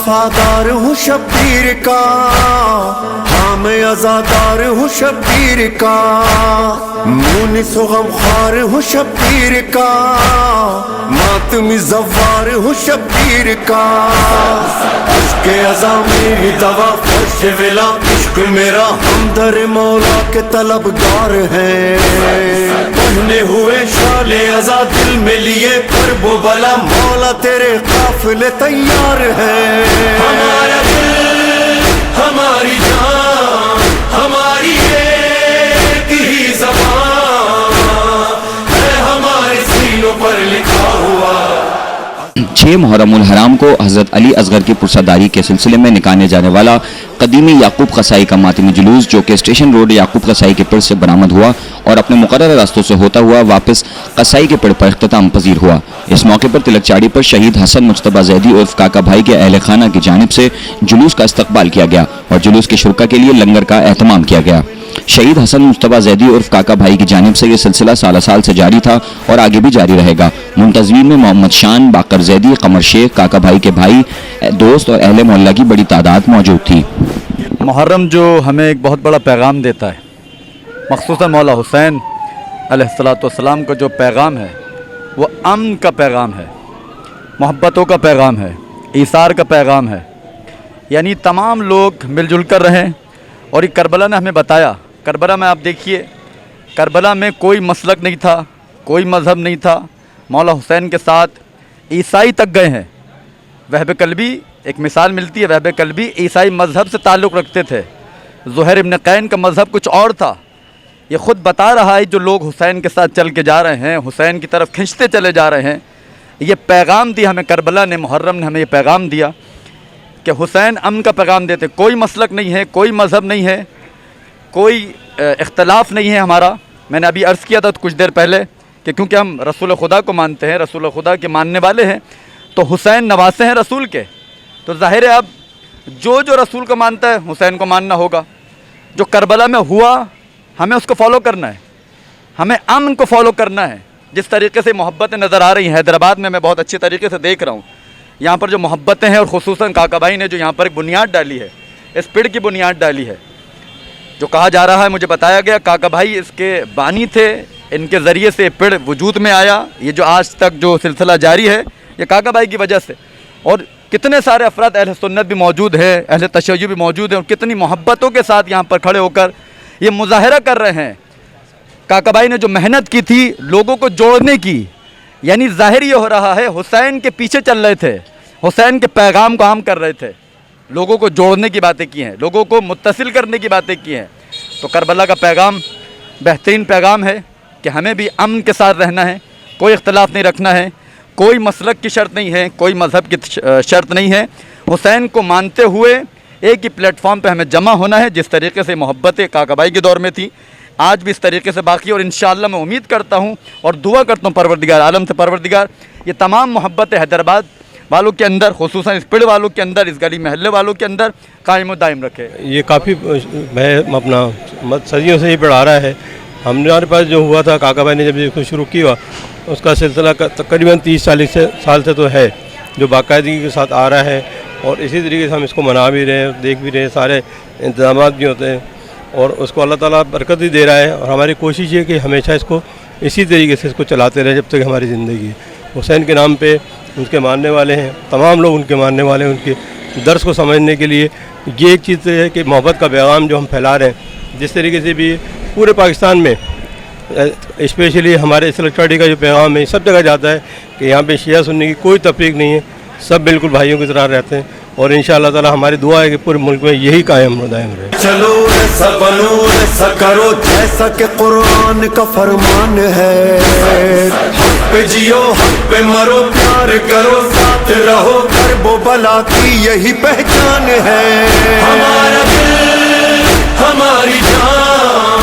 वफादार हूँ शब्बीर का, हाँ मैं आज़ादार हूँ शब्बीर का, मुनिस व गमख्वार हूँ शब्बीर का, मातमी ज़व्वार हूँ शब्बीर का। इश्क़ अज़ा मेरी दवा फर्श विला, इश्क़ मेरा हमदर मौला के तलबगार है। पहने हुए शाले अज़ा दिल में लिए कर्ब व बला, मौला तेरे काफ़िले तैयार है। हमारा दिल हमारी जान हमारी एक ही ज़बान है, हमारे सीनों पर लिखा हुआ। 6 मुहर्रमुल हराम को हज़रत अली असगर की पुरसादारी के सिलसिले में निकाले जाने वाला कदीमी याकूब कसाई का मातमी जुलूस, जो कि स्टेशन रोड याकूब कसाई के पिड़ से बरामद हुआ और अपने मुकर्रर रास्तों से होता हुआ वापस कसाई के पिड़ पर इख्तिताम पजीर हुआ। इस मौके पर तिलकचाड़ी पर शहीद हसन मुज्तबा ज़ैदी उर्फ काका भाई के अहल खाना की जानिब से जुलूस का इस्तकबाल किया गया और जुलूस के शुरका के लिए लंगर का एहतमाम किया गया। शहीद हसन मुज्तबा ज़ैदी उर्फ काका भाई की जानिब से ये सिलसिला साल साल से जारी था और आगे भी जारी रहेगा। मुंतज़मीन में मोहम्मद शान, बाकर ज़ैदी, कमर शेख, काका भाई के भाई, दोस्त और अहले मोहल्ला की बड़ी तादाद मौजूद थी। मुहर्रम जो हमें एक बहुत बड़ा पैगाम देता है, मख़सूसन मौला हुसैन अलैहिस्सलाम का जो पैगाम है वो अमन का पैगाम है, मोहब्बतों का पैगाम है, ईसार का पैगाम है। यानी तमाम लोग मिलजुल कर रहें। और ये करबला ने हमें बताया, करबला में आप देखिए, करबला में कोई मसलक नहीं था, कोई मज़हब नहीं था। मौला हुसैन के साथ ईसाई तक गए हैं। वहब कल्बी एक मिसाल मिलती है, वहब कल्बी ईसाई मज़हब से ताल्लुक़ रखते थे। ज़ुहैर इब्न कैन का मज़हब कुछ और था। ये ख़ुद बता रहा है, जो लोग हुसैन के साथ चल के जा रहे हैं, हुसैन की तरफ खींचते चले जा रहे हैं, ये पैगाम दिया हमें करबला ने, मुहर्रम ने हमें ये पैगाम दिया कि हुसैन अमन का पैगाम देते। कोई मसलक नहीं है, कोई मज़हब नहीं है, कोई इख्तलाफ नहीं है हमारा। मैंने अभी अर्ज़ किया था कुछ देर पहले कि क्योंकि हम रसूल खुदा को मानते हैं, रसूल खुदा के मानने वाले हैं, तो हुसैन नवासे हैं रसूल के, तो ज़ाहिर है अब जो जो रसूल को मानता है हुसैन को मानना होगा। जो करबला में हुआ हमें उसको फॉलो करना है, हमें अमन को फॉलो करना है। जिस तरीके से मोहब्बतें नज़र आ रही हैं हैदराबाद में, मैं बहुत अच्छे तरीके से देख रहा हूँ यहाँ पर जो मोहब्बतें हैं, और ख़ुसूसन काका भाई ने जो यहाँ पर एक बुनियाद डाली है, इस पेड़ की बुनियाद डाली है। जो कहा जा रहा है, मुझे बताया गया काका भाई इसके बानी थे, इनके ज़रिए से पेड़ वजूद में आया। ये जो आज तक जो सिलसिला जारी है ये काका भाई की वजह से। और कितने सारे अफराद अहले सुन्नत भी मौजूद है, अहले तशय्युअ भी मौजूद है, और कितनी मोहब्बतों के साथ यहाँ पर खड़े होकर ये मुज़ाहिरा कर रहे हैं। काका भाई ने जो मेहनत की थी लोगों को जोड़ने की, यानी ज़ाहिर ये हो रहा है हुसैन के पीछे चल रहे थे, हुसैन के पैगाम को आम कर रहे थे, लोगों को जोड़ने की बातें की हैं, लोगों को मुत्तसिल करने की बातें की हैं। तो करबला का पैगाम बेहतरीन पैगाम है कि हमें भी अमन के साथ रहना है, कोई इख्तलाफ नहीं रखना है, कोई मसलक की शर्त नहीं है, कोई मज़हब की शर्त नहीं है। हुसैन को मानते हुए एक ही प्लेटफॉर्म पे हमें जमा होना है। जिस तरीके से मोहब्बतें काका भाई के दौर में थी, आज भी इस तरीके से बाकी। और इंशाअल्लाह मैं उम्मीद करता हूँ और दुआ करता हूँ परवरदिगार आलम से, परवरदिगार ये तमाम मोहब्बतें हैदराबाद वालों के अंदर, खुसूसन इस पेड़ वालों के अंदर, इस गली महल्ले वालों के अंदर कायम दायम रखे। ये काफ़ी मैं अपना सदियों से ही पढ़ा रहा है। हमारे पास जो हुआ था, काका भाई ने जब इसको शुरू किया, उसका सिलसिला तकरीबन 30-40 साल से तो है, जो बाकायदगी के साथ आ रहा है। और इसी तरीके से हम इसको मना भी रहे हैं, देख भी रहे हैं, सारे इंतजाम भी होते हैं, और उसको अल्लाह ताला बरकत ही दे रहा है। और हमारी कोशिश ये कि हमेशा इसको इसी तरीके से इसको चलाते रहें जब तक हमारी ज़िंदगी है। हुसैन के नाम पे उनके मानने वाले हैं, तमाम लोग उनके मानने वाले हैं। उनके दर्स को समझने के लिए ये एक चीज़ है कि मोहब्बत का पैगाम जो हम फैला रहे हैं, जिस तरीके से भी पूरे पाकिस्तान में, स्पेशली हमारे तिलकचाड़ी का जो पैगाम है सब जगह जाता है कि यहाँ पे शिया सुन्नी की कोई तफरीक नहीं है, सब बिल्कुल भाइयों की तरह रहते हैं। और इंशाअल्लाह ताला हमारी दुआ है कि पूरे मुल्क में यही कायम दायम रहे। चलो ऐसा बनो ऐसा करो जैसा कि कुरान का फरमान है, हक पे जियो हक पे मरो, प्यार करो साथ रहो, कर्बो बला की यही पहचान है। हमारा दिल हमारी जान